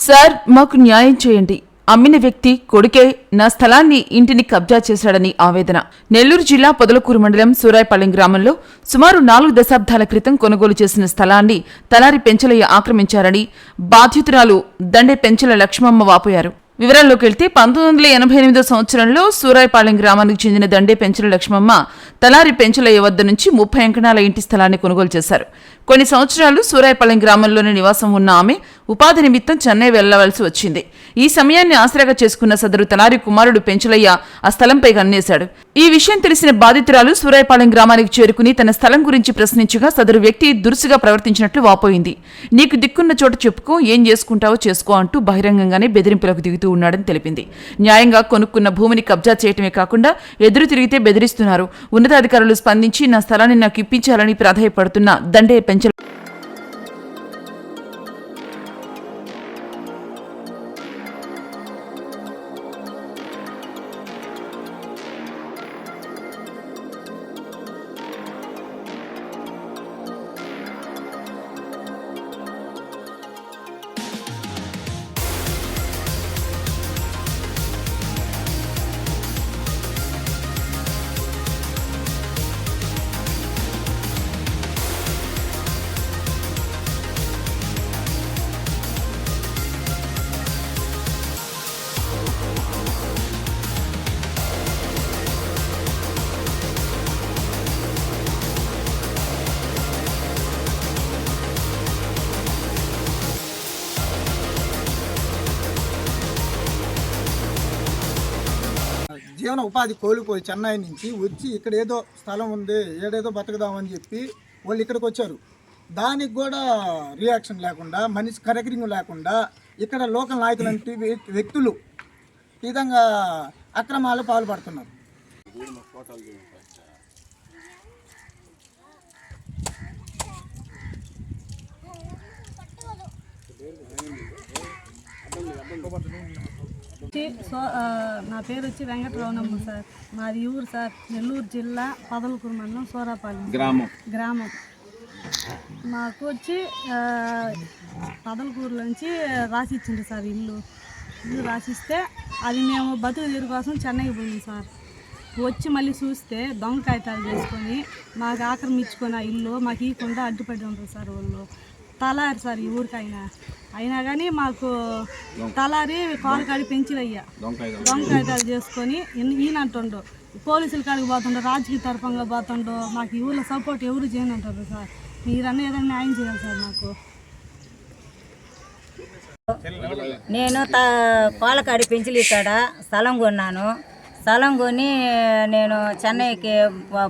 Sir, మాకు న్యాయం చేయండి. అమ్మిన వ్యక్తి కొడుకే నా స్థలాన్ని, ఇంటిని కబ్జా చేశాడని ఆవేదన. నెల్లూరు జిల్లా పొదలకూరు మండలం సూరాయపాలెం గ్రామంలో సుమారు 4 దశాబ్దాల క్రితం కొనుగోలు చేసిన స్థలాన్ని తలారి పెంచలయ్య ఆక్రమించారని బాధ్యుతురాలు దండే పెంచల లక్ష్మమ్మ వాపోయారు. వివరాల్లోకి వెళ్తే 1988 సంవత్సరంలో సూరాయపాలెం గ్రామానికి చెందిన దండే పెంచల లక్ష్మమ్మ తలారి పెంచలయ్య వద్ద నుంచి 30 అంకణాల ఇంటి స్థలాన్ని కొనుగోలు చేశారు. కొన్ని సంవత్సరాలు సూరాయపాలెం గ్రామంలోనే నివాసం ఉన్న ఆమె ఉపాధి నిమిత్తం చెన్నై వెళ్లవలసి వచ్చింది. ఈ సమయాన్ని ఆసరాగా చేసుకున్న సదరు తలారి కుమారుడు పెంచలయ్య ఆ స్థలంపై కన్నేశాడు. ఈ విషయం తెలిసిన బాధితురాలు సూరాయపాలెం గ్రామానికి చేరుకుని తన స్థలం గురించి ప్రశ్నించగా సదరు వ్యక్తి దురుసుగా ప్రవర్తించినట్లు వాపోయింది. నీకు దిక్కున్న చోట చెప్పుకో, ఏం చేసుకుంటావో చేసుకో అంటూ బహిరంగంగానే బెదిరింపులకు దిగుతూ ఉన్నాడని తెలిపింది. న్యాయంగా కొనుక్కున్న భూమిని కబ్జా చేయటమే కాకుండా ఎదురు తిరిగితే బెదిరిస్తున్నారు. ఉన్నతాధికారులు స్పందించి నా స్థలాన్ని నాకు ఇప్పించాలని ప్రాధాయపడుతున్న దండే పెంచల జీవన ఉపాధి కోల్పోయి చెన్నై నుంచి వచ్చి ఇక్కడ ఏదో స్థలం ఉంది, ఏడేదో బతకదామని చెప్పి వాళ్ళు ఇక్కడికి వచ్చారు. దానికి కూడా రియాక్షన్ లేకుండా, మనిషి కరెక్టింగ్ లేకుండా ఇక్కడ లోకల్ నాయకులంటి వ్యక్తులు ఈ విధంగా అక్రమాలు పాల్పడుతున్నారు. నా పేరు వచ్చి వెంకటరమణమ్మ సార్. మాది ఊరు సార్, నెల్లూరు జిల్లా పొదలకూరు మండలం సూరాపాలెం గ్రామం. మాకు వచ్చి పొదలకూరులోంచి రాసిచ్చింది సార్ ఇల్లు రాసిస్తే అది మేము బతుకు తీరు కోసం చెన్నైకి పోయింది సార్. వచ్చి మళ్ళీ చూస్తే దొంగ కాగితాలు చేసుకొని మాకు ఆక్రమించుకొని ఆ ఇల్లు మాకు ఇవ్వకుండా అడ్డుపడి ఉంటుంది సార్. వాళ్ళు తలారి సార్ ఈ ఊరికి అయినా కానీ మాకు తలారి కోలకాడి పెంచిలయ్యా దొంగ కాగితాలు చేసుకొని ఈయనంటుండు, పోలీసుల కాడికి పోతుండో, రాజకీయ తరఫంగా పోతుండో, మాకు ఈ ఊళ్ళో సపోర్ట్ ఎవరు చేయనంటారు సార్. మీరన్నా ఏదైనా న్యాయం చేయాలి సార్ మాకు. నేను కోలకాడి పెంచిలి కాడ స్థలం కొన్నాను. స్థలం కొని నేను చెన్నైకి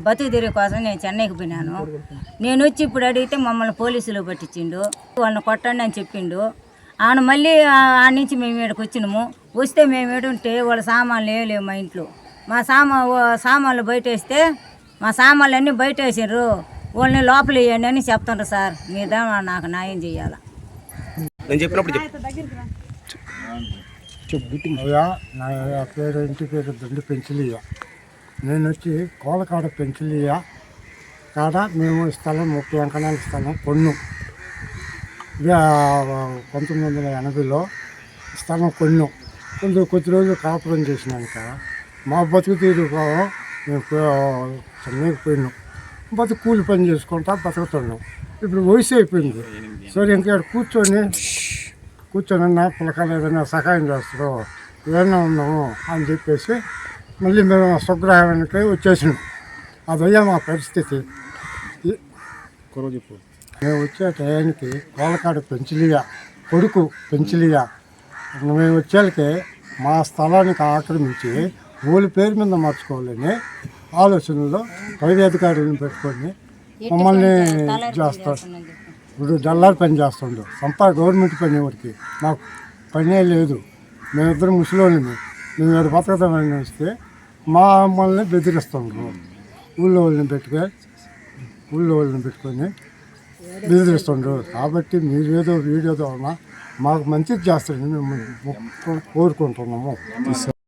బతుకు తిరిగి కోసం నేను చెన్నైకి పోయినాను. నేను వచ్చి ఇప్పుడు అడిగితే మమ్మల్ని పోలీసులు పట్టించిండు, వాళ్ళని కొట్టండి అని చెప్పిండు. ఆయన మళ్ళీ ఆ నుంచి మేము ఇక్కడికి వచ్చినాము. వస్తే మేము ఏడుంటే వాళ్ళ సామాన్లు లేవు మా ఇంట్లో. మా సామాన్లు బయట వేస్తే మా సామాన్లు అన్నీ బయట వేసారు. వాళ్ళని లోపల వేయండి అని చెప్తుండ్రు సార్. మీద నాకు న్యాయం చేయాలి. అయ్యా, నా పేరు ఇంటి పేరు దండి పెంచలియ్య. నేను వచ్చి కోలకాడ పెంచలియ్య కాడ మేము స్థలం 30 అంకణాల స్థలం కొన్ను. 1980లో స్థలం కొన్ను. కొద్ది రోజులు కాపురం చేసినాక మా బతుకు తీరు మేము చెన్నైకి పోయినాం. బతుకు కూలి పని చేసుకుంటా బతుకుతున్నాం. ఇప్పుడు వయసు అయిపోయింది. సరే ఇంకా కూర్చొని పిల్లకాయలు ఏదైనా సహాయం చేస్తారు, ఏదైనా ఉన్నాము అని చెప్పేసి మళ్ళీ మేము స్వగ్రహానికి వచ్చేసినాం. అదయ్యా మా పరిస్థితి. మేము వచ్చే టయానికి కోలకాడ పెంచలియా కొడుకు పెంచలియా మేము వచ్చేళ్ళకి మా స్థలానికి ఆక్రమించి ఊళ్ళ పేరు మీద మార్చుకోవాలని ఆలోచనలో పై అధికారులను పెట్టుకొని మమ్మల్ని చేస్తారు. ఇప్పుడు దళారు పని చేస్తుండు, గవర్నమెంట్ పని ఎవరికి మాకు పనే లేదు. మేమిద్దరం ముసలోళ్ళని మేము ఎవరు బతకదామని వస్తే మమ్మల్ని బెదిరిస్తుండ్రు. ఊళ్ళో వాళ్ళని పెట్టుకొని బెదిరిస్తుండ్రు. కాబట్టి మీరేదో వీడియోతో మాకు మంచిది చేస్తారని మేము కోరుకుంటున్నాము.